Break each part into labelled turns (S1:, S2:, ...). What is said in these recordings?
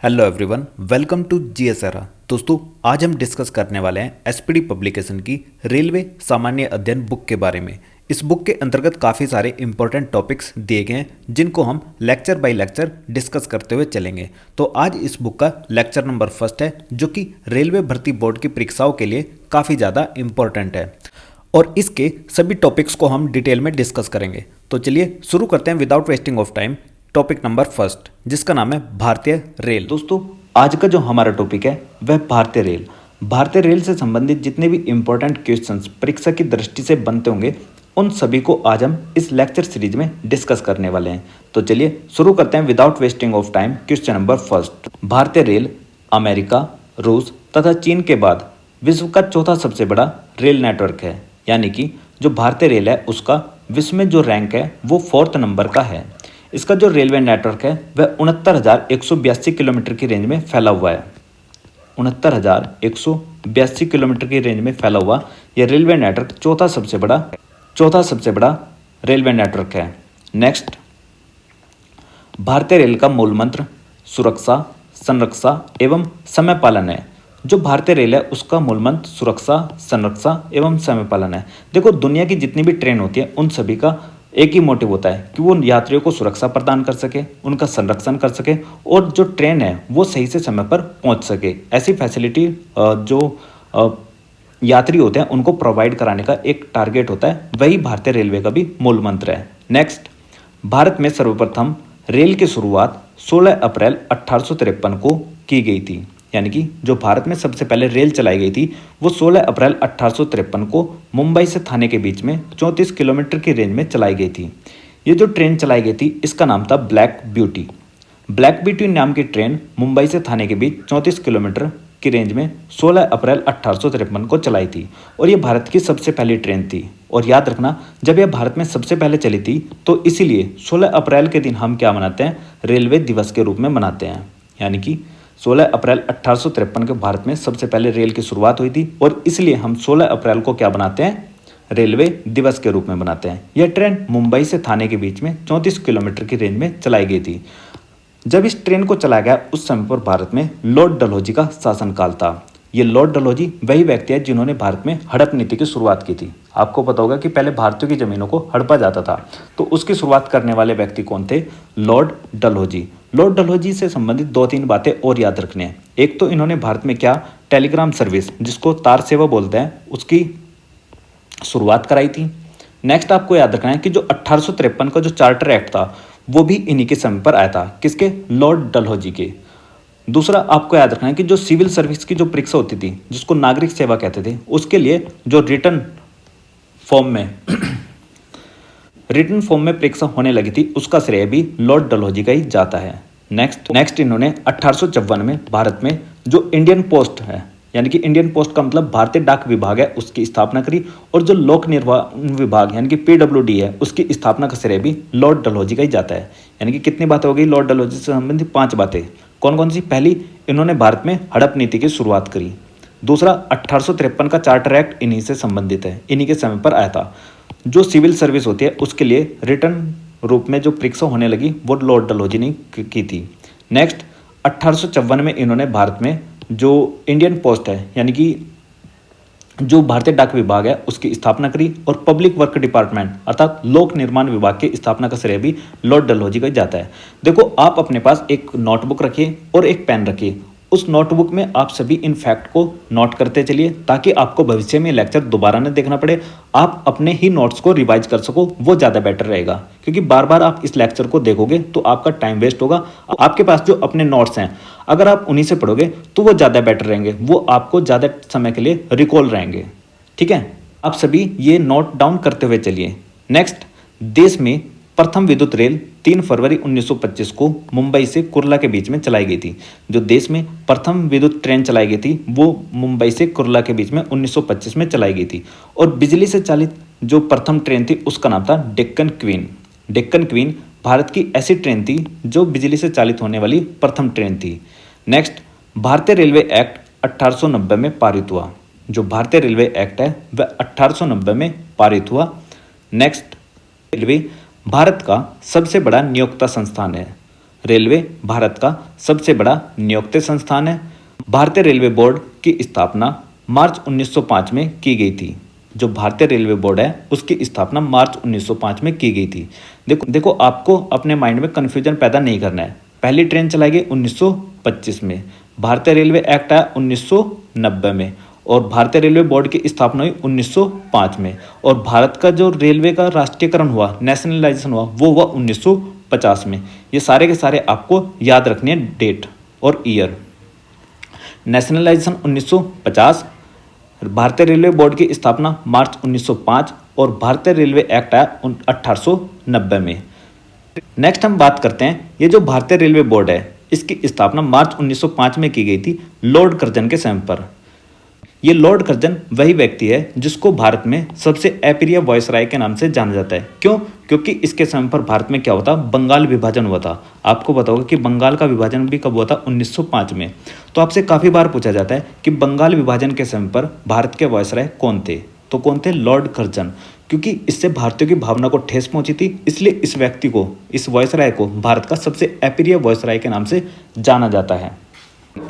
S1: Hello everyone, welcome to GSRA. दोस्तों, आज हम डिस्कस करने वाले हैं एसपीडी पब्लिकेशन की रेलवे सामान्य अध्ययन बुक के बारे में। इस बुक के अंतर्गत काफ़ी सारे इंपॉर्टेंट टॉपिक्स दिए गए हैं जिनको हम लेक्चर बाय लेक्चर डिस्कस करते हुए चलेंगे। तो आज इस बुक का लेक्चर नंबर फर्स्ट है, जो कि रेलवे भर्ती बोर्ड की परीक्षाओं के लिए काफ़ी ज़्यादा इंपॉर्टेंट है और इसके सभी टॉपिक्स को हम डिटेल में डिस्कस करेंगे। तो चलिए शुरू करते हैं without wasting of time. Topic number first, जिसका नाम है भारतीय रेल। दोस्तों, आज का जो हमारा टॉपिक है वह भारतीय रेल। भारतीय रेल से संबंधित जितने भी इंपॉर्टेंट क्वेश्चंस परीक्षा की दृष्टि से बनते होंगे, उन सभी को आज हम इस लेक्चर सीरीज में डिस्कस करने वाले हैं। तो चलिए शुरू करते हैं without wasting of time. Question number first, भारतीय रेल अमेरिका, रूस तथा चीन के बाद विश्व का चौथा सबसे बड़ा रेल नेटवर्क है। यानी कि जो भारतीय रेल है उसका विश्व में जो रैंक है वो 4th नंबर का है। इसका जो रेलवे नेटवर्क है वह 69,182 किलोमीटर की रेंज में फैला हुआ है। 69,182 किलोमीटर की रेंज में फैला हुआ यह रेलवे नेटवर्क चौथा सबसे बड़ा रेलवे नेटवर्क है। नेक्स्ट, भारतीय रेल का मूल मंत्र सुरक्षा, संरक्षा एवं समय पालन है। जो भारतीय रेल है उसका मूल मंत्र सुरक्षा, संरक्षा एवं समय पालन है। देखो, दुनिया की जितनी भी ट्रेन होती है उन सभी का एक ही मोटिव होता है कि वो यात्रियों को सुरक्षा प्रदान कर सके, उनका संरक्षण कर सके और जो ट्रेन है वो सही से समय पर पहुंच सके। ऐसी फैसिलिटी जो यात्री होते हैं उनको प्रोवाइड कराने का एक टारगेट होता है, वही भारतीय रेलवे का भी मूल मंत्र है। नेक्स्ट, भारत में सर्वप्रथम रेल की शुरुआत 16 अप्रैल 1853 को की गई थी। यानी कि जो भारत में सबसे पहले रेल चलाई गई थी वो 16 अप्रैल 1853 को मुंबई से थाने के बीच में 34 किलोमीटर की रेंज में चलाई गई थी। ये जो ट्रेन चलाई गई थी इसका नाम था ब्लैक ब्यूटी। ब्लैक ब्यूटी नाम की ट्रेन मुंबई से थाने के बीच 34 किलोमीटर की रेंज में 16 अप्रैल 1853 को चलाई थी और ये भारत की सबसे पहली ट्रेन थी। और याद रखना, जब यह भारत में सबसे पहले चली थी तो इसीलिए 16 अप्रैल के दिन हम क्या मनाते हैं, रेलवे दिवस के रूप में मनाते हैं। यानी कि 16 अप्रैल 1853 के भारत में सबसे पहले रेल की शुरुआत हुई थी और इसलिए हम 16 अप्रैल को क्या बनाते हैं, रेलवे दिवस के रूप में बनाते हैं। यह ट्रेन मुंबई से थाने के बीच में 34 किलोमीटर की रेंज में चलाई गई थी। जब इस ट्रेन को चलाया गया उस समय पर भारत में लॉर्ड डलहौजी का शासनकाल था। ये लॉर्ड डलहौजी वही व्यक्ति है जिन्होंने भारत में हड़प नीति की शुरुआत की थी। आपको पता होगा कि पहले भारतीयों की जमीनों को हड़पा जाता था, तो उसकी शुरुआत करने वाले व्यक्ति कौन थे, लॉर्ड डलहौजी। लॉर्ड डलहौजी से संबंधित 2-3 बातें और याद रखनी है। एक तो इन्होंने भारत में क्या, टेलीग्राम सर्विस जिसको तार सेवा बोलते हैं उसकी शुरुआत कराई थी। नेक्स्ट, आपको याद रखना है कि जो 1853 का जो चार्टर एक्ट था वो भी इन्हीं के समय पर आया था। किसके, लॉर्ड डलहौजी के। दूसरा, आपको याद रखना है कि जो सिविल सर्विस की जो परीक्षा होती थी जिसको नागरिक सेवा कहते थे, उसके लिए जो रिटर्न फॉर्म में परीक्षा होने लगी थी उसका श्रेय भी लॉर्ड डलहौजी का ही जाता है। नेक्स्ट इन्होंने 1854 में भारत में जो इंडियन पोस्ट है, यानी कि इंडियन पोस्ट का मतलब भारतीय डाक विभाग है, उसकी स्थापना करी और जो लोक निर्माण विभाग यानी कि PWD है उसकी स्थापना का श्रेय भी लॉर्ड डलहौजी का ही जाता है। यानी कि कितनी बातें हो गई लॉर्ड डलहौजी से संबंधित, 5 बातें। कौन कौन सी? पहली, इन्होंने भारत में हड़प नीति की शुरुआत करी। दूसरा, 1853 का चार्टर एक्ट इन्हीं से संबंधित है, इन्हीं के समय पर आया था। जो सिविल सर्विस होती है उसके लिए रिटर्न रूप में जो परीक्षा होने लगी वो लॉर्ड डलहौजी ने की थी। नेक्स्ट, 1854 में इन्होंने भारत में जो इंडियन पोस्ट है यानी कि जो भारतीय डाक विभाग है उसकी स्थापना करी और पब्लिक वर्क डिपार्टमेंट अर्थात लोक निर्माण विभाग की स्थापना का श्रेय भी लॉर्ड डलहौजी का जाता है। देखो, आप अपने पास एक नोटबुक रखिए और एक पेन रखिए। उस नोटबुक में आप सभी इन फैक्ट को नोट करते चलिए ताकि आपको भविष्य में लेक्चर दोबारा न देखना पड़े, आप अपने ही नोट्स को रिवाइज कर सको, वो ज़्यादा बेटर रहेगा। क्योंकि बार बार आप इस लेक्चर को देखोगे तो आपका टाइम वेस्ट होगा। आपके पास जो अपने नोट्स हैं अगर आप उन्हीं से पढ़ोगे तो वो ज़्यादा बेटर रहेंगे, वो आपको ज़्यादा समय के लिए रिकॉल रहेंगे। ठीक है, आप सभी ये नोट डाउन करते हुए चलिए। नेक्स्ट, देश में प्रथम विद्युत रेल 3 फरवरी 1925 को मुंबई से कुर्ला के बीच में चलाई गई थी। जो देश में प्रथम विद्युत ट्रेन चलाई गई थी वो मुंबई से कुर्ला के बीच में 1925 में चलाई गई थी और बिजली से चालित जो प्रथम ट्रेन थी उसका नाम था डेक्कन क्वीन। डेक्कन क्वीन भारत की ऐसी ट्रेन थी जो बिजली से चालित होने वाली प्रथम ट्रेन थी। नेक्स्ट, भारतीय रेलवे एक्ट 1890 में पारित हुआ। जो भारतीय रेलवे एक्ट है वह 1890 में पारित हुआ। नेक्स्ट, रेलवे भारत का सबसे बड़ा नियोक्ता संस्थान है। रेलवे भारत का सबसे बड़ा नियोक्ता संस्थान है। भारतीय रेलवे बोर्ड की स्थापना मार्च 1905 में की गई थी। जो भारतीय रेलवे बोर्ड है उसकी स्थापना मार्च 1905 में की गई थी। देखो आपको अपने माइंड में कन्फ्यूजन पैदा नहीं करना है। पहली ट्रेन चलाई गई 1925 में, भारतीय रेलवे एक्ट आया 1990 में, और भारतीय रेलवे बोर्ड की स्थापना हुई 1905 में, और भारत का जो रेलवे का राष्ट्रीयकरण हुआ, नेशनलाइजेशन हुआ, वो हुआ 1950 में। ये सारे के सारे आपको याद रखने हैं डेट और ईयर। नेशनलाइजेशन 1950, भारतीय रेलवे बोर्ड की स्थापना मार्च 1905 और भारतीय रेलवे एक्ट आया 1890 में। नेक्स्ट हम बात करते हैं, ये जो भारतीय रेलवे बोर्ड है इसकी स्थापना मार्च 1905 में की गई थी लॉर्ड कर्जन के समय पर। ये लॉर्ड कर्जन वही व्यक्ति है जिसको भारत में सबसे अप्रिय वायसराय के नाम से जाना जाता है। क्यों? क्योंकि इसके समय पर भारत में क्या होता, बंगाल विभाजन हुआ था। आपको पता होगा कि बंगाल का विभाजन भी कब हुआ था, 1905 में। तो आपसे काफ़ी बार पूछा जाता है कि बंगाल विभाजन के समय पर भारत के वायसराय कौन थे, तो कौन थे? Lord Curzon. क्योंकि इससे भारतीयों की भावना को ठेस पहुंची थी, इसलिए इस व्यक्ति को, इस वायसराय को भारत का सबसे अप्रिय वायसराय के नाम से जाना जाता है।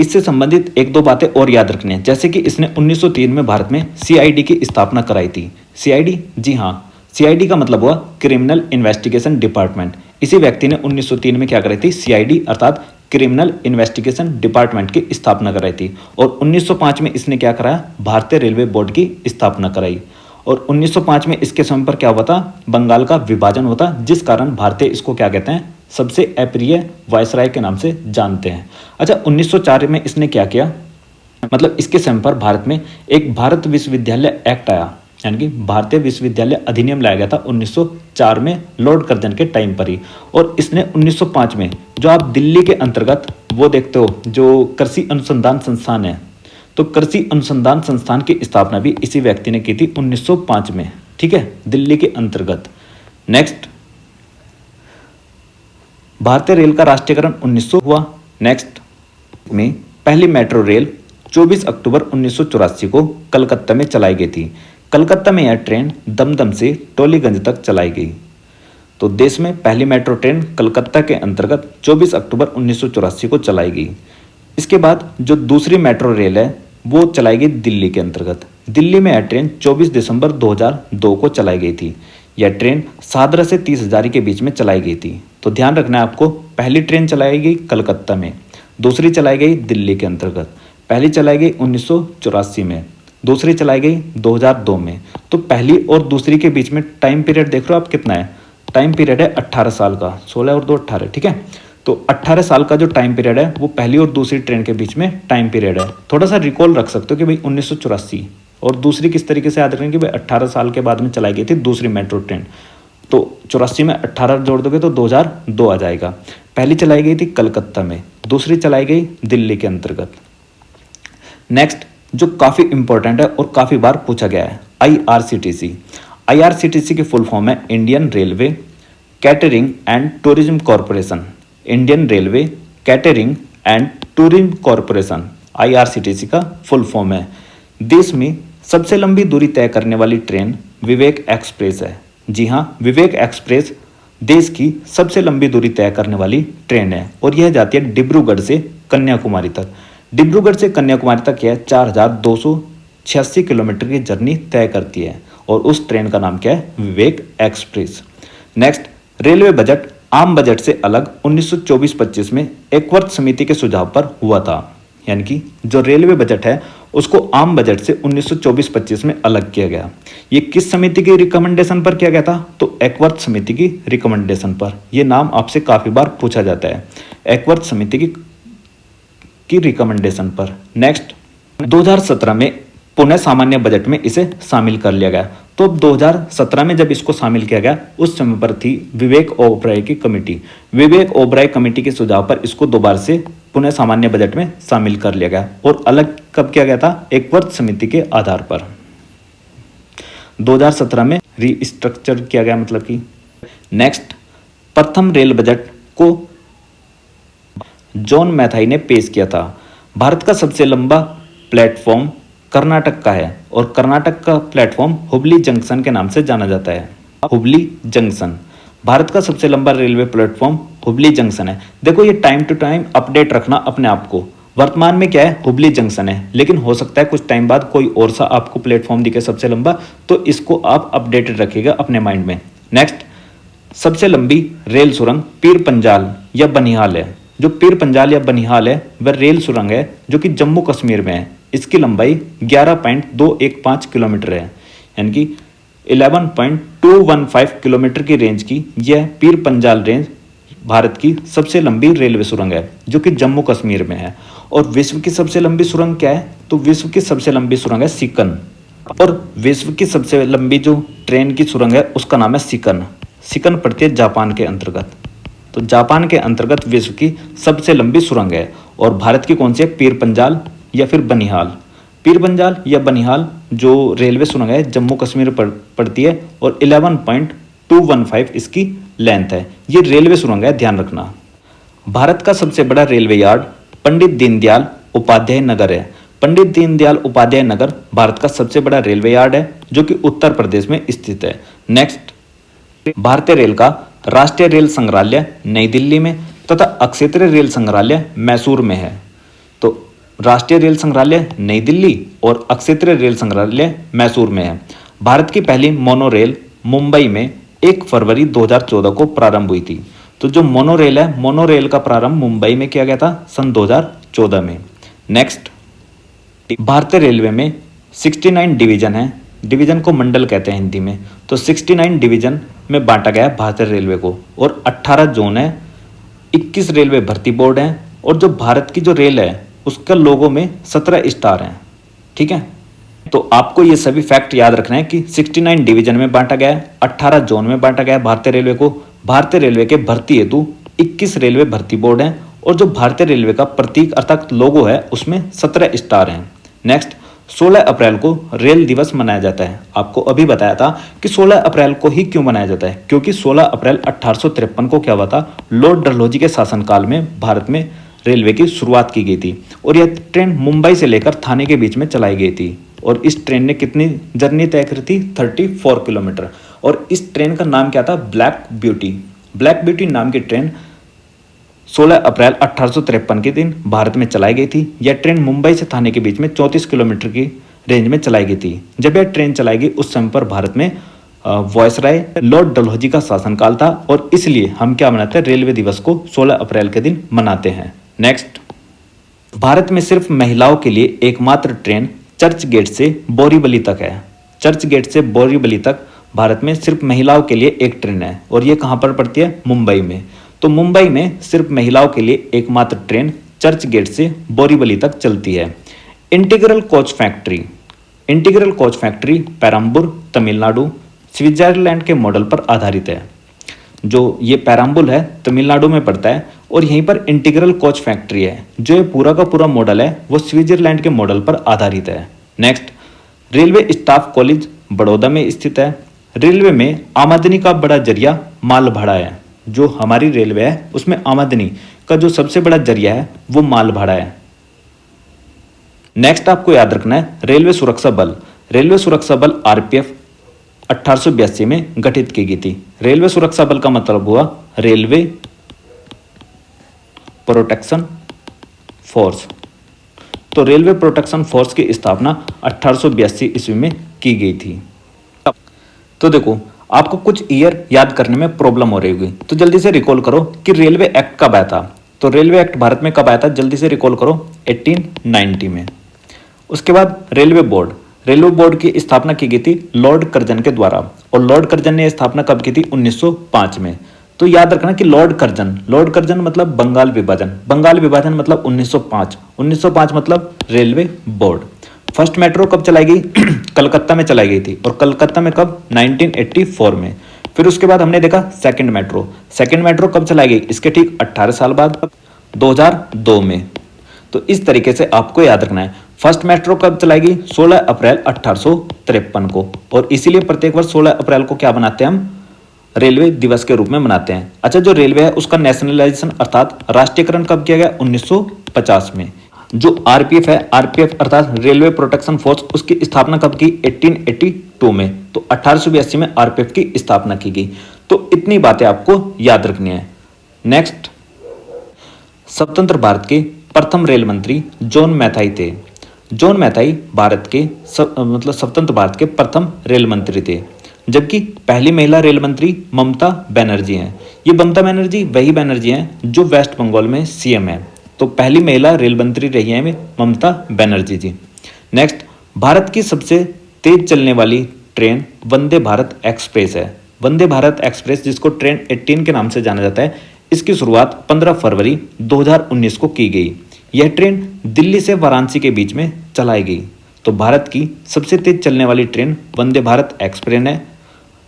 S1: इससे संबंधित एक दो बातें और याद रखनी है, जैसे कि इसने 1903 में भारत में सीआईडी की स्थापना कराई थी। सीआईडी, जी हाँ, सीआईडी का मतलब हुआ क्रिमिनल इन्वेस्टिगेशन डिपार्टमेंट। इसी व्यक्ति ने 1903 में क्या कराई थी? सीआईडी अर्थात क्रिमिनल इन्वेस्टिगेशन डिपार्टमेंट की स्थापना कराई थी। और 1905 में इसने क्या कराया? भारतीय रेलवे बोर्ड की स्थापना कराई। और 1905 में इसके समय पर क्या हुआ था? बंगाल का विभाजन होता, जिस कारण भारतीय इसको क्या कहते हैं? सबसे अप्रिय वायसराय के नाम से जानते हैं। अच्छा, 1904 में इसने क्या किया? मतलब इसके समय पर भारत में एक भारत विश्वविद्यालय एक्ट आया, यानी कि भारतीय विश्वविद्यालय अधिनियम लाया गया था 1904 में लॉर्ड कर्जन के टाइम पर ही। और इसने 1905 में, जो आप दिल्ली के अंतर्गत वो देखते हो जो कृषि अनुसंधान संस्थान है, तो कृषि अनुसंधान संस्थान की स्थापना भी इसी व्यक्ति ने की थी 1905 में। ठीक है, दिल्ली के अंतर्गत। नेक्स्ट, भारतीय रेल का राष्ट्रीयकरण 1900 हुआ। नेक्स्ट में पहली मेट्रो रेल 24 अक्टूबर 1984 को कलकत्ता में चलाई गई थी। कलकत्ता में यह ट्रेन दमदम से टोलीगंज तक चलाई गई। तो देश में पहली मेट्रो ट्रेन कलकत्ता के अंतर्गत 24 अक्टूबर 1984 को चलाई गई। इसके बाद जो दूसरी मेट्रो रेल है वो चलाई गई दिल्ली के अंतर्गत। दिल्ली में यह ट्रेन 24 दिसंबर 2002 को चलाई गई थी। यह ट्रेन सादरा से 30 हजारी के बीच में चलाई गई थी। तो ध्यान रखना है आपको, पहली ट्रेन चलाई गई कलकत्ता में, दूसरी चलाई गई दिल्ली के अंतर्गत। पहली चलाई गई 1984 में, दूसरी चलाई गई 2002 में। तो पहली और दूसरी के बीच में टाइम पीरियड देख रहे हो आप कितना है? टाइम पीरियड है 18 साल का, 16 और 2 18, ठीक है। तो 18 साल का जो टाइम पीरियड है वो पहली और दूसरी ट्रेन के बीच में टाइम पीरियड है। थोड़ा सा रिकॉल रख सकते हो कि भाई 1984, और दूसरी किस तरीके से याद रखेंगे कि भाई 18 साल के बाद में चलाई गई थी दूसरी मेट्रो ट्रेन। तो 84 में 18 जोड़ दोगे तो 2002 आ जाएगा। पहली चलाई गई थी कलकत्ता में, दूसरी चलाई गई दिल्ली के अंतर्गत। नेक्स्ट, जो काफ़ी इंपॉर्टेंट है और काफ़ी बार पूछा गया है, IRCTC। IRCTC की फुल फॉर्म है Indian railway catering and tourism corporation. Indian railway catering and tourism corporation IRCTC का फुल फॉर्म है। देश में सबसे लंबी दूरी तय करने वाली ट्रेन विवेक एक्सप्रेस है। जी हाँ, विवेक एक्सप्रेस देश की सबसे लंबी दूरी तय करने वाली ट्रेन है, और यह जाती है डिब्रूगढ़ से कन्याकुमारी तक। डिब्रूगढ़ से कन्याकुमारी तक यह 4286 किलोमीटर की जर्नी तय करती है, और उस ट्रेन का नाम क्या है? विवेक एक्सप्रेस। नेक्स्ट, रेलवे बजट आम बजट से अलग 1924-25 में एकवर्त समिति के सुझाव पर हुआ था। यानी कि जो रेलवे बजट है उसको आम बजट से 1924-25 में अलग किया गया। ये किस समिति की रिकमेंडेशन पर किया गया था? तो एकवर्त समिति की रिकमेंडेशन पर। ये नाम आपसे काफ़ी बार पूछा जाता है, एकवर्त समिति की रिकमेंडेशन पर। नेक्स्ट, 2017 में पुनः सामान्य बजट में इसे शामिल कर लिया गया। तो 2017 में जब इसको शामिल किया गया उस समय पर थी विवेक ओबराय की कमेटी। विवेक ओबराय कमेटी के सुझाव पर इसको दोबारा से पुनः सामान्य बजट में शामिल कर लिया गया, और अलग कब किया गया था? एकवर्त समिति के आधार पर 2017 में रीस्ट्रक्चर किया गया, मतलब कि। नेक्स्ट, प्रथम रेल बजट को जॉन मैथाई ने पेश किया था। भारत का सबसे लंबा प्लेटफॉर्म कर्नाटक का है, और कर्नाटक का प्लेटफॉर्म हुबली जंक्शन के नाम से जाना जाता है। हुबली जंक्शन, भारत का सबसे लंबा रेलवे प्लेटफॉर्म हुबली जंक्शन है। देखो ये टाइम टू टाइम अपडेट रखना अपने आप को। वर्तमान में क्या है, हुबली जंक्शन है, लेकिन हो सकता है कुछ टाइम बाद कोई और सा आपको प्लेटफॉर्म दिखे सबसे लंबा, तो इसको आप अपडेटेड रखिएगा अपने माइंड में। नेक्स्ट, सबसे लंबी रेल सुरंग पीर पंजाल या बनिहाल है। जो पीर पंजाल या बनिहाल है वह रेल सुरंग है जो कि जम्मू कश्मीर में है। इसकी लंबाई 11.215 किलोमीटर है, यानी कि 11.215 किलोमीटर की रेंज की यह पीर पंजाल रेंज भारत की सबसे लंबी रेलवे सुरंग है जो कि जम्मू कश्मीर में है। और विश्व की सबसे लंबी सुरंग क्या है, तो विश्व की सबसे लंबी सुरंग है सिकन। और विश्व की सबसे लंबी जो ट्रेन की सुरंग है उसका नाम है सिकन। सिकन पड़ती है जापान के अंतर्गत। तो जापान के अंतर्गत विश्व की सबसे लंबी सुरंग है। और भारत की कौन सी है, पीर पंजाल या फिर बनिहाल। पीर पंजाल या बनिहाल जो रेलवे सुरंग है जम्मू कश्मीर पर पड़ती है और 11.215 इसकी लेंथ है। ये रेलवे सुरंग है, ध्यान रखना। भारत का सबसे बड़ा रेलवे यार्ड पंडित दीनदयाल उपाध्याय नगर है। पंडित दीनदयाल उपाध्याय नगर भारत का सबसे बड़ा रेलवे यार्ड है जो कि उत्तर प्रदेश में स्थित है। नेक्स्ट, भारतीय रेल का राष्ट्रीय रेल संग्रहालय नई दिल्ली में तथा अक्षेत्रीय रेल संग्रहालय मैसूर में है। तो राष्ट्रीय रेल संग्रहालय नई दिल्ली और अक्षेत्रीय रेल संग्रहालय मैसूर में है। भारत की पहली मोनो रेल मुंबई में 1 फरवरी 2014 को प्रारंभ हुई थी। तो जो मोनो रेल है, मोनो रेल का प्रारंभ मुंबई में किया गया था सन 2014 में। नेक्स्ट, भारतीय रेलवे में 69 डिवीजन है। डिवीजन को मंडल कहते हैं हिंदी में। तो 69 डिवीजन में बांटा गया है भारतीय रेलवे को और 18 जोन है, 21 रेलवे भर्ती बोर्ड हैं और जो भारत की जो रेल है उसका लोगो में 17 स्टार हैं। ठीक है, तो आपको ये सभी फैक्ट याद रखना है कि 69 डिवीजन में बांटा गया है, 18 जोन में बांटा गया है भारतीय रेलवे को। भारतीय रेलवे के भर्ती हेतु 21 रेलवे भर्ती बोर्ड हैं और जो भारतीय रेलवे का प्रतीक अर्थात लोगो है उसमें 17 स्टार हैं। नेक्स्ट, 16 अप्रैल को रेल दिवस मनाया जाता है। आपको अभी बताया था कि 16 अप्रैल को ही क्यों मनाया जाता है, क्योंकि 16 अप्रैल 1853 को क्या हुआ था, लॉर्ड डलहौजी के शासनकाल में भारत में रेलवे की शुरुआत की गई थी और यह ट्रेन मुंबई से लेकर थाने के बीच में चलाई गई थी। और इस ट्रेन ने कितनी जर्नी तय करी थी, 34 किलोमीटर। और इस ट्रेन का नाम क्या था, ब्लैक ब्यूटी। ब्लैक ब्यूटी नाम की ट्रेन 16 अप्रैल 1853 के दिन भारत में चलाई गई थी। यह ट्रेन मुंबई से थाने के बीच में 34 किलोमीटर की रेंज में चलाई गई थी। जब यह ट्रेन चलाई गई उस समय पर भारत में वॉयसराय लॉर्ड डलहौजी का शासनकाल था और इसलिए हम क्या मनाते हैं, रेलवे दिवस को 16 अप्रैल के दिन मनाते हैं। नेक्स्ट, भारत में सिर्फ महिलाओं के लिए एकमात्र ट्रेन चर्च गेट से बोरीवली तक है। चर्च गेट से बोरीवली तक भारत में सिर्फ महिलाओं के लिए एक ट्रेन है और ये कहाँ पर पड़ती है, मुंबई में। तो मुंबई में सिर्फ महिलाओं के लिए एकमात्र ट्रेन चर्च गेट से बोरीवली तक चलती है। Integral coach factory, integral coach factory Perambur Tamil Nadu Switzerland के मॉडल पर आधारित है। जो ये पेरम्बूर है तमिलनाडु में पड़ता है और यहीं पर इंटीग्रल कोच फैक्ट्री है। जो ये पूरा का पूरा मॉडल है वो स्विट्जरलैंड के मॉडल पर आधारित है। Next, railway staff college Baroda में स्थित है। रेलवे में आमदनी का बड़ा जरिया माल भाड़ा है। जो हमारी रेलवे है उसमें आमदनी का जो सबसे बड़ा जरिया है वो माल भाड़ा है। नेक्स्ट आपको याद रखना है रेलवे सुरक्षा बल। रेलवे सुरक्षा बल आरपीएफ 1882 में गठित की गई थी। रेलवे सुरक्षा बल का मतलब हुआ रेलवे प्रोटेक्शन फोर्स। तो रेलवे प्रोटेक्शन फोर्स की स्थापना 1882 ईस्वी में की गई थी। तो देखो आपको कुछ ईयर याद करने में प्रॉब्लम हो रही होगी, तो जल्दी से रिकॉल करो कि रेलवे एक्ट कब आया था। तो रेलवे एक्ट भारत में कब आया था, जल्दी से रिकॉल करो, 1890 में। उसके बाद रेलवे बोर्ड, रेलवे बोर्ड की स्थापना की गई थी लॉर्ड कर्जन के द्वारा और लॉर्ड कर्जन ने स्थापना कब की थी, 1905 में। तो याद रखना कि लॉर्ड कर्जन मतलब बंगाल विभाजन, बंगाल विभाजन मतलब 1905, 1905 मतलब रेलवे बोर्ड। फर्स्ट मेट्रो कब चलाई गई कलकत्ता में चलाई गई थी और कलकत्ता में कब, 1984 में। फिर उसके बाद हमने देखा सेकंड मेट्रो कब चलाई गई, इसके ठीक 18 साल बाद 2002 में। तो इस तरीके से आपको याद रखना है। फर्स्ट मेट्रो कब चलाई गई, 16 अप्रैल 1853 को और इसीलिए प्रत्येक वर्ष 16 अप्रैल को क्या बनाते हैं हम, रेलवे दिवस के रूप में मनाते हैं। अच्छा, जो रेलवे है उसका नेशनलाइजेशन अर्थात राष्ट्रीयकरण कब किया गया, 1950 में। जो आरपीएफ है, आरपीएफ अर्थात रेलवे प्रोटेक्शन फोर्स, उसकी स्थापना कब की, 1882 में। तो 1882 में आरपीएफ की स्थापना की गई। तो इतनी बातें आपको याद रखनी है। नेक्स्ट, स्वतंत्र भारत के प्रथम रेल मंत्री जॉन मैथाई थे। जॉन मैथाई भारत के स्वतंत्र भारत के प्रथम रेल मंत्री थे, जबकि पहली महिला रेल मंत्री ममता बनर्जी हैं। ये ममता बनर्जी वही बनर्जी हैं जो वेस्ट बंगाल में सीएम है। तो पहली महिला रेल मंत्री रही हैं ममता बनर्जी जी। नेक्स्ट, भारत की सबसे तेज चलने वाली ट्रेन वंदे भारत एक्सप्रेस है। वंदे भारत एक्सप्रेस, जिसको ट्रेन 18 के नाम से जाना जाता है, इसकी शुरुआत 15 फरवरी 2019 को की गई। यह ट्रेन दिल्ली से वाराणसी के बीच में चलाई गई। तो भारत की सबसे तेज चलने वाली ट्रेन वंदे भारत एक्सप्रेस है,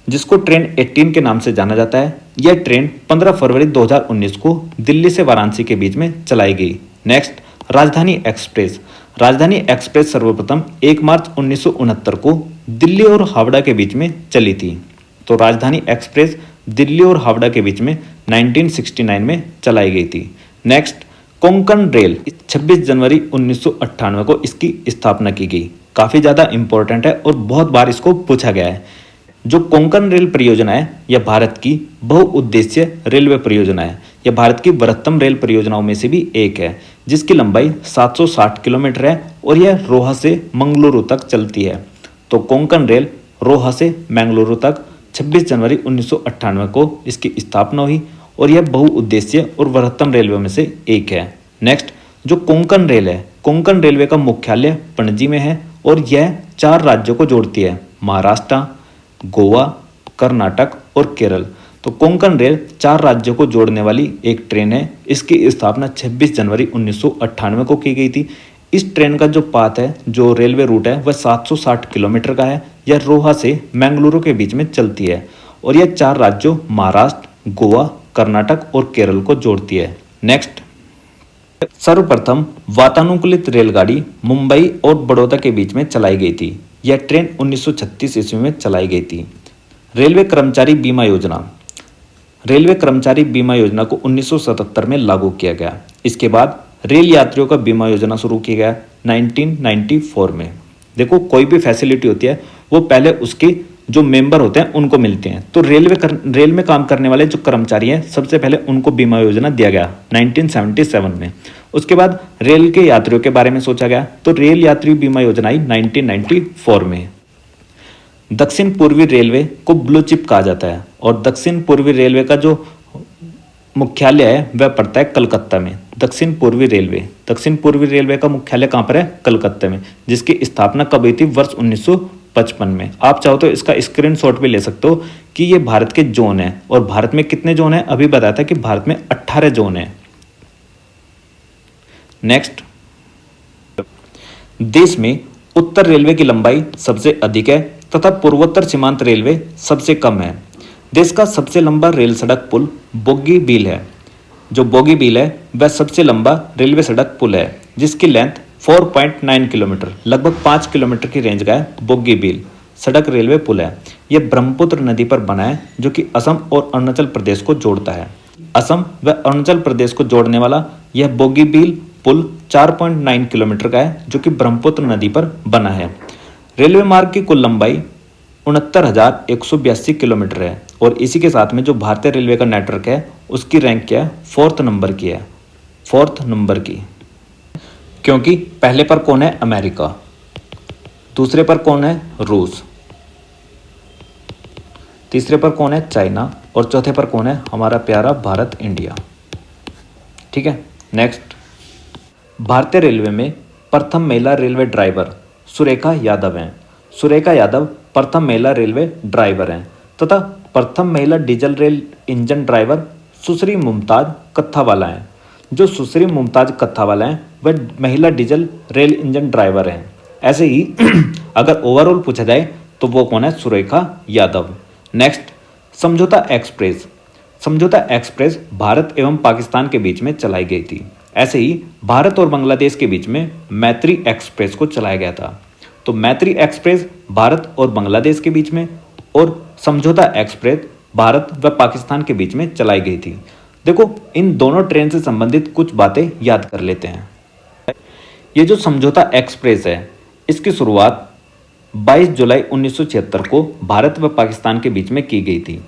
S1: जिसको ट्रेन 18 के नाम से जाना जाता है। यह ट्रेन 15 फरवरी 2019 को दिल्ली से वाराणसी के बीच में चलाई गई। नेक्स्ट, राजधानी एक्सप्रेस। राजधानी एक्सप्रेस सर्वप्रथम 1 मार्च 1969 को दिल्ली और हावड़ा के बीच में चली थी। तो राजधानी एक्सप्रेस दिल्ली और हावड़ा के बीच में 1969 में चलाई गई थी। नेक्स्ट, कोंकण रेल 26 जनवरी 1998 को इसकी स्थापना की गई। काफ़ी ज़्यादा इंपॉर्टेंट है और बहुत बार इसको पूछा गया है। जो कोंकण रेल परियोजना है, यह भारत की बहुउद्देश्य रेलवे परियोजना है। यह भारत की बृहत्तम रेल परियोजनाओं में से भी एक है, जिसकी लंबाई 760 किलोमीटर है और यह रोहा से मंगलुरु तक चलती है। तो कोंकण रेल रोहा से मंगलुरु तक 26 जनवरी 1998 को इसकी स्थापना हुई और यह बहुउद्देश्य और बृहत्तम रेलवे में से एक है। नेक्स्ट, जो कोंकण रेल है, कोंकण रेलवे का मुख्यालय पणजी में है और यह 4 राज्यों को जोड़ती है, महाराष्ट्र, गोवा, कर्नाटक और केरल। तो कोंकण रेल 4 राज्यों को जोड़ने वाली एक ट्रेन है। इसकी स्थापना 26 जनवरी 1998 को की गई थी। इस ट्रेन का जो पाथ है, जो रेलवे रूट है, वह 760 किलोमीटर का है। यह रोहा से मंगलुरु के बीच में चलती है और यह 4 राज्यों महाराष्ट्र, गोवा, कर्नाटक और केरल को जोड़ती है। नेक्स्ट, सर्वप्रथम वातानुकूलित रेलगाड़ी मुंबई और बड़ौदा के बीच में चलाई गई थी। यह ट्रेन 1936 ईस्वी में चलाई गई थी। रेलवे कर्मचारी बीमा योजना। रेलवे कर्मचारी बीमा योजना को 1977 में लागू किया गया। इसके बाद रेल यात्रियों का बीमा योजना शुरू किया गया 1994 में। देखो, कोई भी फैसिलिटी होती है वो पहले उसके जो मेंबर होते हैं उनको मिलते हैं। तो रेल में काम करने वाले जो कर्मचारी हैं, सबसे पहले उनको बीमा योजना दिया गया 1977 में। उसके बाद रेल के यात्रियों के बारे में सोचा गया, तो रेल यात्री बीमा योजना आई 1994 में। दक्षिण पूर्वी रेलवे को ब्लू चिप कहा जाता है और दक्षिण पूर्वी रेलवे का जो मुख्यालय है वह पड़ता है कलकत्ता में। दक्षिण पूर्वी रेलवे का मुख्यालय कहाँ पर है? कलकत्ता में, जिसकी स्थापना कब हुई थी? वर्ष 1955 में। आप चाहो तो इसका स्क्रीनशॉट भी ले सकते हो कि ये भारत के जोन है और भारत में कितने जोन है अभी बताया था कि भारत में 18 जोन है। नेक्स्ट, देश में उत्तर रेलवे की लंबाई सबसे अधिक है तथा पूर्वोत्तर सीमांत रेलवे सबसे कम है। देश का सबसे लंबा रेल सड़क पुल बोगीबील है। जो बोगीबील है वह सबसे लंबा रेलवे सड़क पुल है, जिसकी लेंथ 4.9 किलोमीटर, लगभग 5 किलोमीटर की रेंज का है। बोगीबील सड़क रेलवे पुल है। यह ब्रह्मपुत्र नदी पर बना है, जो कि असम और अरुणाचल प्रदेश को जोड़ता है। असम व अरुणाचल प्रदेश को जोड़ने वाला यह बोगीबील पुल 4.9 किलोमीटर का है, जो कि ब्रह्मपुत्र नदी पर बना है। रेलवे मार्ग की कुल लंबाई 69,182 किलोमीटर है और इसी के साथ में जो भारतीय रेलवे का नेटवर्क है उसकी रैंक क्या है? 4th नंबर की है। 4th नंबर की, क्योंकि पहले पर कौन है? अमेरिका, दूसरे पर कौन है? रूस, तीसरे पर कौन है? चाइना और चौथे पर कौन है? हमारा प्यारा भारत, इंडिया। ठीक है। नेक्स्ट, भारतीय रेलवे में प्रथम महिला रेलवे ड्राइवर सुरेखा यादव हैं। सुरेखा यादव प्रथम महिला रेलवे ड्राइवर हैं तथा प्रथम महिला डीजल रेल इंजन ड्राइवर सुश्री मुमताज कत्थावाला हैं। जो सुश्री मुमताज कत्थावाला हैं वह महिला डीजल रेल इंजन ड्राइवर हैं। ऐसे ही अगर ओवरऑल पूछा जाए तो वो कौन है? सुरेखा यादव। नेक्स्ट, समझौता एक्सप्रेस। समझौता एक्सप्रेस भारत एवं पाकिस्तान के बीच में चलाई गई थी। ऐसे ही भारत और बांग्लादेश के बीच में मैत्री एक्सप्रेस को चलाया गया था। तो मैत्री एक्सप्रेस भारत और बांग्लादेश के बीच में और समझौता एक्सप्रेस भारत व पाकिस्तान के बीच में चलाई गई थी। देखो, इन दोनों ट्रेन से संबंधित कुछ बातें याद कर लेते हैं। ये जो समझौता एक्सप्रेस है, इसकी शुरुआत 22 जुलाई 1976 को भारत व पाकिस्तान के बीच में की गई थी।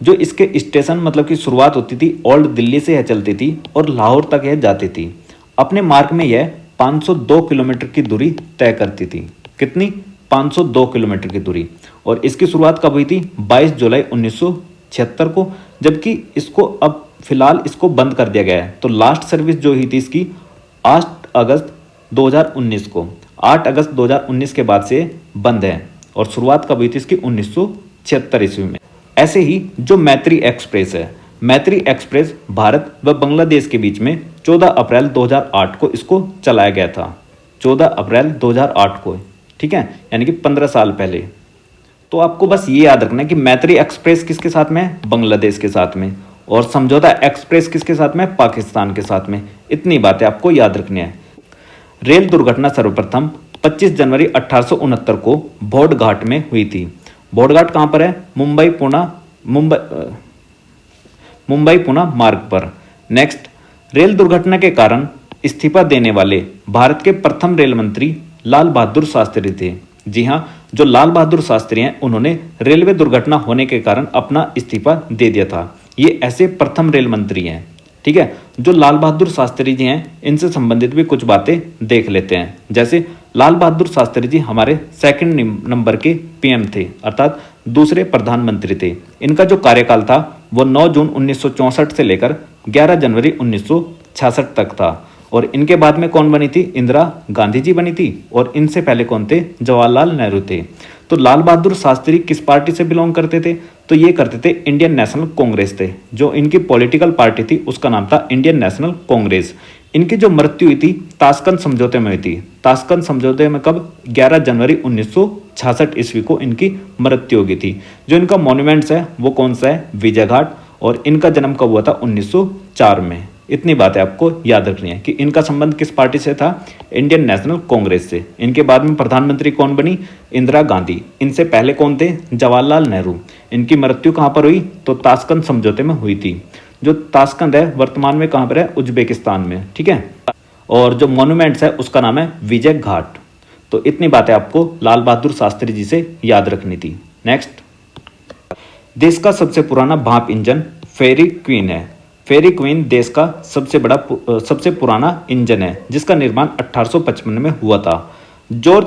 S1: जो इसके स्टेशन मतलब की शुरुआत होती थी ओल्ड दिल्ली से यह चलती थी और लाहौर तक यह जाती थी। अपने मार्ग में यह 502 किलोमीटर की दूरी तय करती थी। कितनी? 502 किलोमीटर की दूरी। और इसकी शुरुआत कब हुई थी? 22 जुलाई 1976 को, जबकि इसको अब फिलहाल इसको बंद कर दिया गया है। तो लास्ट सर्विस जो हुई थी इसकी 8 अगस्त 2019 को, 8 अगस्त 2019 के बाद से बंद है। और शुरुआत कब हुई थी इसकी? 1976 ईस्वी में। ऐसे ही जो मैत्री एक्सप्रेस है, मैत्री एक्सप्रेस भारत व बांग्लादेश के बीच में 14 अप्रैल 2008 को इसको चलाया गया था। 14 अप्रैल 2008 को, ठीक है, यानी कि 15 साल पहले। तो आपको बस ये याद रखना है कि मैत्री एक्सप्रेस किसके साथ में है? बांग्लादेश के साथ में। और समझौता एक्सप्रेस किसके साथ में? पाकिस्तान के साथ में। इतनी बातें आपको याद रखनी है। रेल दुर्घटना सर्वप्रथम 25 जनवरी 1869 को भोड घाट में हुई थी। भोड घाट कहाँ पर है? मुंबई पुणे मार्ग पर। नेक्स्ट, रेल दुर्घटना के कारण इस्तीफा देने वाले भारत के प्रथम रेल मंत्री लाल बहादुर शास्त्री थे। जी हाँ, जो लाल बहादुर शास्त्री हैं उन्होंने रेलवे दुर्घटना होने के कारण अपना इस्तीफा दे दिया था। ये ऐसे प्रथम रेल मंत्री हैं, ठीक है। जो लाल बहादुर शास्त्री जी हैं इनसे संबंधित भी कुछ बातें देख लेते हैं। जैसे लाल बहादुर शास्त्री जी हमारे सेकंड नंबर के पीएम थे, अर्थात दूसरे प्रधानमंत्री थे। इनका जो कार्यकाल था वो 9 जून 1964 से लेकर 11 जनवरी 1966 तक था। और इनके बाद में कौन बनी थी? इंदिरा गांधी जी बनी थी। और इनसे पहले कौन थे? जवाहरलाल नेहरू थे। तो लाल बहादुर शास्त्री किस पार्टी से बिलोंग करते थे? तो ये करते थे इंडियन नेशनल कांग्रेस थे। जो इनकी पॉलिटिकल पार्टी थी उसका नाम था इंडियन नेशनल कांग्रेस। इनकी जो मृत्यु हुई थी ताशकंद समझौते में हुई थी। ताशकंद समझौते में कब? 11 जनवरी 1966 ईस्वी को इनकी मृत्यु हो गई थी। जो इनका मॉन्यूमेंट्स है वो कौन सा है? विजय घाट। और इनका जन्म कब हुआ था? 1904 में। इतनी बातें आपको याद रखनी है कि इनका संबंध किस पार्टी से था? इंडियन नेशनल कांग्रेस से। इनके बाद में प्रधानमंत्री कौन बनी? इंदिरा गांधी। इनसे पहले कौन थे? जवाहरलाल नेहरू। इनकी मृत्यु कहाँ पर हुई? तो ताशकंद समझौते में हुई थी। जो ताशकंद है वर्तमान में कहाँ पर है? उज्बेकिस्तान में, ठीक है। और जो मॉन्यूमेंट्स है उसका नाम है विजय घाट। तो इतनी बातें आपको लाल बहादुर शास्त्री जी से याद रखनी थी। नेक्स्ट, देश का सबसे पुराना भाप इंजन फेरी क्वीन है। फेरी क्वीन देश का सबसे पुराना इंजन है जिसका निर्माण 1855 में हुआ था। जॉर्ज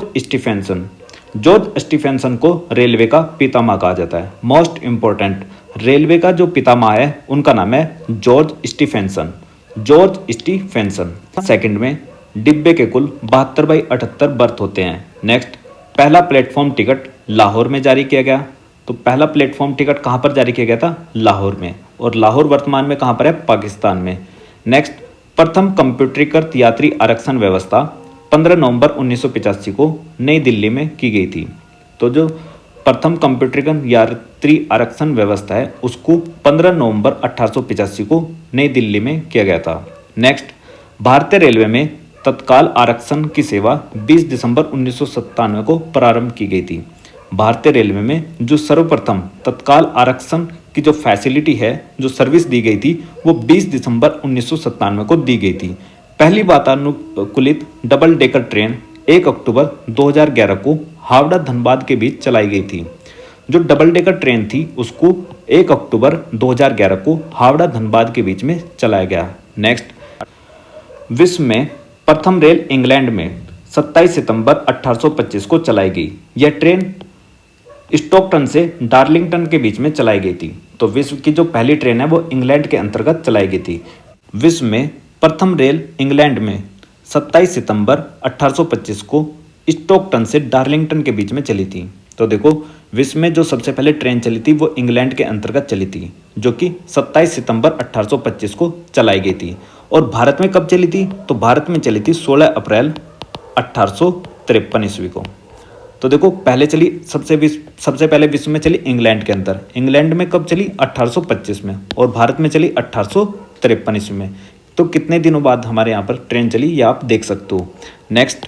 S1: स्टीफेंसन को रेलवे का पितामह कहा जाता है। मोस्ट इंपॉर्टेंट, रेलवे का जो पितामह है उनका नाम है जॉर्ज स्टीफेंसन। सेकंड में डिब्बे के कुल 72/78 बर्थ होते हैं। नेक्स्ट, पहला प्लेटफॉर्म टिकट लाहौर में जारी किया गया। तो पहला प्लेटफॉर्म टिकट कहाँ पर जारी किया गया था? लाहौर में। और लाहौर वर्तमान में कहाँ पर है? पाकिस्तान में। नेक्स्ट, प्रथम कंप्यूटरीकृत यात्री आरक्षण व्यवस्था 15 नवंबर 1985 को नई दिल्ली में की गई थी। तो जो प्रथम कंप्यूटरीकृत यात्री आरक्षण व्यवस्था है उसको 15 नवंबर 1885 को नई दिल्ली में किया गया था। नेक्स्ट, भारतीय रेलवे में तत्काल आरक्षण की सेवा 20 दिसंबर 1997 को प्रारंभ की गई थी। भारतीय रेलवे में जो सर्वप्रथम तत्काल आरक्षण की जो फैसिलिटी है, जो सर्विस दी गई थी वो 20 दिसंबर 1997 को दी गई थी। पहली वातानुकूलित डबल डेकर ट्रेन 1 अक्टूबर 2011 को हावड़ा धनबाद के बीच चलाई गई थी। जो डबल डेकर ट्रेन थी उसको 1 अक्टूबर 2011 को हावड़ा धनबाद के बीच में चलाया गया। नेक्स्ट, विश्व में प्रथम रेल इंग्लैंड में 27 सितंबर 1825 को चलाई गई। यह ट्रेन स्टॉकटन से डार्लिंगटन के बीच में चलाई गई थी। तो विश्व की जो पहली ट्रेन है वो इंग्लैंड के अंतर्गत चलाई गई थी। विश्व में प्रथम रेल इंग्लैंड में 27 सितंबर 1825 को स्टॉकटन से डार्लिंगटन के बीच में चली थी। तो देखो, विश्व में जो सबसे पहले ट्रेन चली थी वो इंग्लैंड के अंतर्गत चली थी, जो कि 27 सितंबर 1825 को चलाई गई थी। और भारत में कब चली थी? तो भारत में चली थी 16 अप्रैल 1853 ईस्वी को। तो देखो, पहले चली सबसे पहले विश्व में चली इंग्लैंड के अंदर। इंग्लैंड में कब चली? 1825 में। और भारत में चली 1853 ईस्वी में। तो कितने दिनों बाद हमारे यहाँ पर ट्रेन चली ये आप देख सकते हो। नेक्स्ट,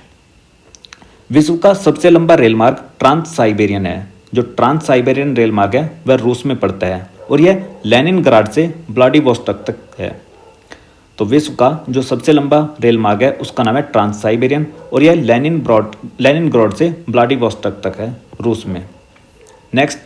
S1: विश्व का सबसे लंबा रेल मार्ग ट्रांस साइबेरियन है। जो ट्रांस साइबेरियन रेल मार्ग है वह रूस में पड़ता है और यह लेनिनग्राड से व्लादिवोस्टोक तक है। तो विश्व का जो सबसे लंबा रेल मार्ग है उसका नाम है ट्रांस साइबेरियन और यह लेनिनग्राड से व्लादिवोस्टोक तक है, रूस में। नेक्स्ट,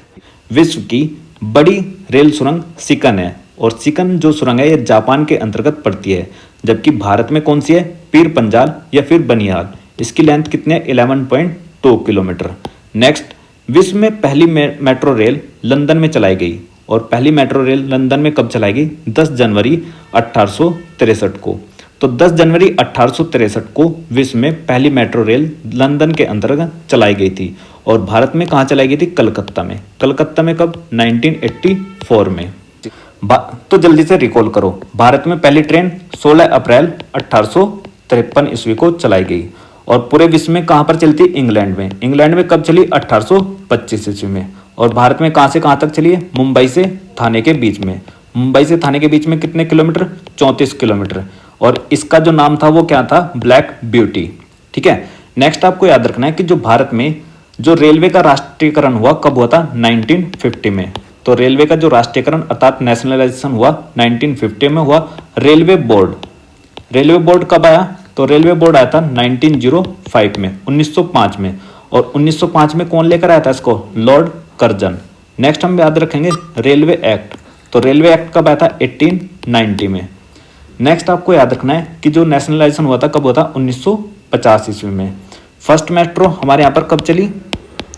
S1: विश्व की बड़ी रेल सुरंग सिकन है, और सिकन जो सुरंग है ये जापान के अंतर्गत पड़ती है। जबकि भारत में कौन सी है? पीर पंजाल या फिर बनिहाल। इसकी लेंथ कितनी है? 11.2 किलोमीटर। नेक्स्ट, विश्व में पहली मेट्रो रेल लंदन में चलाई गई, और पहली मेट्रो रेल लंदन में कब चलाई गई? 10 जनवरी 1863 को। तो 10 जनवरी 1863 को विश्व में पहली मेट्रो रेल लंदन के अंतर्गत चलाई गई थी। और भारत में कहाँ चलाई गई थी? कलकत्ता में। कलकत्ता में कब? 1984 में। तो जल्दी से रिकॉल करो। भारत में पहली ट्रेन 16 अप्रैल 1853 ईस्वी को चलाई गई। और पूरे विश्व में कहाँ पर चलती? इंग्लैंड में। इंग्लैंड में कब चली? 1825 ईस्वी में। और भारत में कहाँ से कहाँ तक चली है? मुंबई से थाने के बीच में। मुंबई से थाने के बीच में कितने किलोमीटर? 34 किलोमीटर। और इसका जो नाम था वो क्या था? Black beauty. ठीक है। नेक्स्ट आपको याद रखना है कि जो भारत में जो रेलवे का राष्ट्रीयकरण हुआ कब हुआ था? 1950 में। तो रेलवे का जो राष्ट्रीयकरण अर्थात नेशनलाइजेशन हुआ 1950 में हुआ। रेलवे बोर्ड कब आया? तो रेलवे बोर्ड आया था 1905 में, 1905 में। और 1905 में कौन लेकर आया था इसको? Lord Curzon. नेक्स्ट हम याद रखेंगे रेलवे एक्ट। तो रेलवे एक्ट कब आया था? 1890 में। नेक्स्ट आपको याद रखना है कि जो नेशनलाइजेशन हुआ था कब हुआ था? 1950 ईस्वी में। फर्स्ट मेट्रो हमारे यहाँ पर कब चली?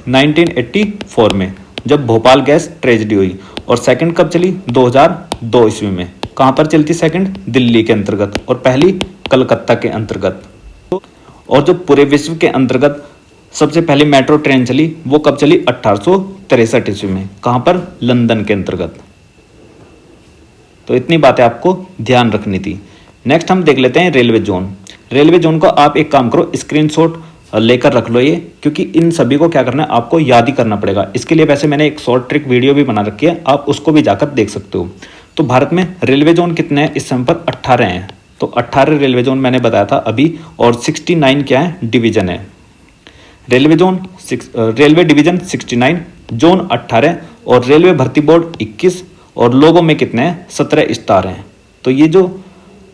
S1: 1984 में, जब भोपाल गैस ट्रेजेडी हुई। और सेकंड कब चली? 2002 ईस्वी में। कहाँ पर चलती सेकंड? दिल्ली के अंतर्गत, और पहली कलकत्ता के अंतर्गत। और जो पूरे विश्व के अंतर्गत सबसे पहली मेट्रो ट्रेन चली वो कब चली? 1863 ईस्वी में। कहाँ पर? लंदन के अंतर्गत। तो इतनी बातें आपको ध्यान रखनी थी। नेक्स्ट हम देख लेते हैं रेलवे जोन। रेलवे जोन को आप एक काम करो, स्क्रीनशॉट लेकर रख लो ये, क्योंकि इन सभी को क्या करना है? आपको याद ही करना पड़ेगा। इसके लिए वैसे मैंने एक शॉर्ट ट्रिक वीडियो भी बना रखी है, आप उसको भी जाकर देख सकते हो। तो भारत में रेलवे जोन कितने हैं? इस समय पर 18 हैं। तो 18 रेलवे जोन मैंने बताया था अभी, और 69 क्या है? डिवीजन है। रेलवे डिवीजन 69, जोन 18, और रेलवे भर्ती बोर्ड 21, और लोगों में कितने हैं? 17 स्टार हैं। तो ये जो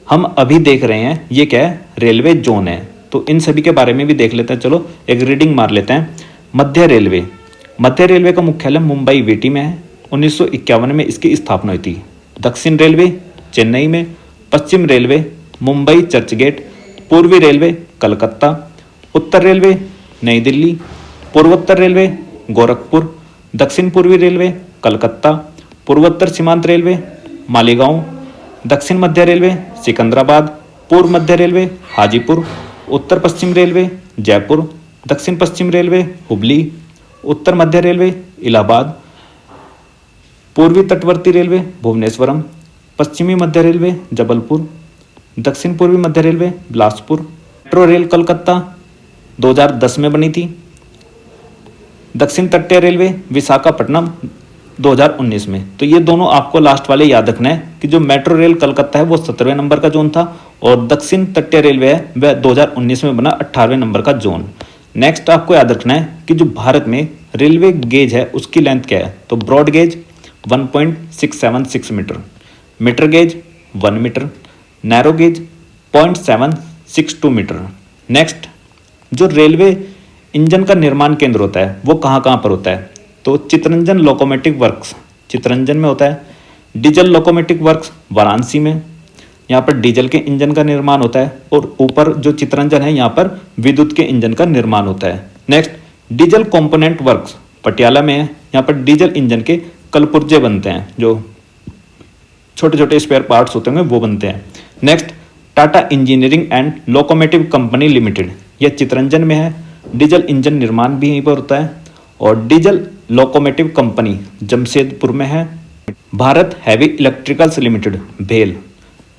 S1: हम अभी देख रहे हैं ये क्या है? रेलवे जोन है। तो इन सभी के बारे में भी देख लेते हैं। चलो एक रीडिंग मार लेते हैं। मध्य रेलवे का मुख्यालय मुंबई वीटी में है। 1951 में इसकी स्थापना हुई थी। दक्षिण रेलवे चेन्नई में, पश्चिम रेलवे मुंबई चर्चगेट, पूर्वी रेलवे कलकत्ता, उत्तर रेलवे नई दिल्ली, पूर्वोत्तर रेलवे गोरखपुर, दक्षिण पूर्वी रेलवे कलकत्ता, पूर्वोत्तर सीमांत रेलवे मालेगांव, दक्षिण मध्य रेलवे सिकंदराबाद, पूर्व मध्य रेलवे हाजीपुर, उत्तर पश्चिम रेलवे जयपुर, दक्षिण पश्चिम रेलवे हुबली, उत्तर मध्य रेलवे इलाहाबाद, पूर्वी तटवर्ती रेलवे भुवनेश्वरम, पश्चिमी मध्य रेलवे जबलपुर, दक्षिण पूर्वी मध्य railway Bilaspur. Metro rail Calcutta 2010 में बनी थी। दक्षिण तटीय रेलवे विशाखापट्टनम 2019 में। तो ये दोनों आपको लास्ट वाले याद रखना है कि जो मेट्रो रेल कलकत्ता है वो 17वें नंबर का जोन था, और दक्षिण तटीय रेलवे है वह 2019 में बना 18वें नंबर का जोन। नेक्स्ट आपको याद रखना है कि जो भारत में रेलवे गेज है उसकी लेंथ क्या है? तो broad gauge 1.676 metre, metre gauge 1 metre, narrow gauge 0.762 metre. Next, जो रेलवे इंजन का निर्माण केंद्र होता है वो कहाँ कहाँ पर होता है? तो चितरंजन लोकोमोटिव वर्क्स चितरंजन में होता है। डीजल लोकोमोटिव वर्क्स वाराणसी में, यहाँ पर डीजल के इंजन का निर्माण होता है। और ऊपर जो चितरंजन है यहाँ पर विद्युत के इंजन का निर्माण होता है। Next, diesel component works Patiala में है। यहाँ पर डीजल इंजन के कलपुर्जे बनते हैं, जो छोटे छोटे स्पेयर पार्ट्स होते हैं वो बनते हैं। Next, Tata engineering and locomotive company limited, यह चितरंजन में है। डीजल इंजन निर्माण भी यहीं पर होता है। और डीजल लोकोमोटिव कंपनी जमशेदपुर में है। भारत हैवी इलेक्ट्रिकल्स लिमिटेड भेल,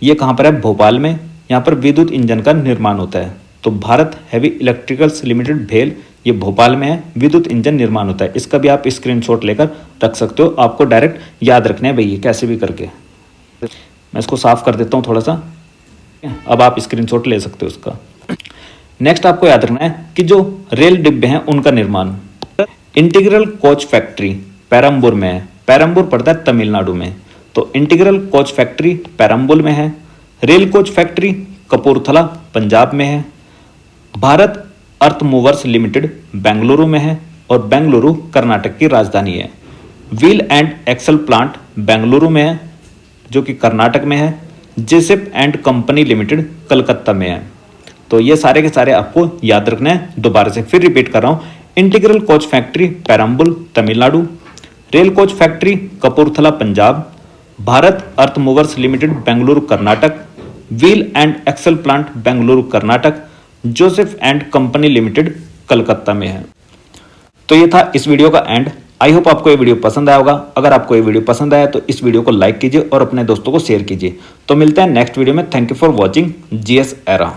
S1: ये कहाँ पर है? भोपाल में। यहाँ पर विद्युत इंजन का निर्माण होता है। तो भारत हैवी इलेक्ट्रिकल्स लिमिटेड भेल ये भोपाल में है, विद्युत इंजन निर्माण होता है। इसका भी आप स्क्रीनशॉट लेकर रख सकते हो, आपको डायरेक्ट याद रखना है भैया कैसे भी करके। मैं इसको साफ कर देता हूँ थोड़ा सा, अब आप स्क्रीनशॉट ले सकते हो उसका। नेक्स्ट आपको याद रखना है कि जो रेल डिब्बे हैं उनका निर्माण इंटीग्रल कोच फैक्ट्री पेरम्बूर में है। पेरम्बूर पड़ता है तमिलनाडु में। तो इंटीग्रल कोच फैक्ट्री पेरम्बूर में है। Rail coach factory Kapurthala Punjab में है। Bharat earth movers limited Bengaluru में है, और बेंगलुरु कर्नाटक की राजधानी है। Wheel and axle plant Bengaluru में है जो कि कर्नाटक में है। Jessop and company limited Calcutta में है। तो ये सारे के सारे आपको याद रखना है। दोबारा से फिर रिपीट कर रहा हूँ। Integral coach factory Perambur Tamil Nadu, rail coach factory Kapurthala Punjab, Bharat earth movers limited Bengaluru Karnataka, wheel and axle plant Bengaluru Karnataka, Jessop and company limited Calcutta में है। तो ये था इस वीडियो का एंड। आई होप आपको ये वीडियो पसंद आया होगा। अगर आपको ये वीडियो पसंद आया तो इस वीडियो को लाइक कीजिए और अपने दोस्तों को शेयर कीजिए। तो मिलते हैं नेक्स्ट वीडियो में। Thank you for watching GS era.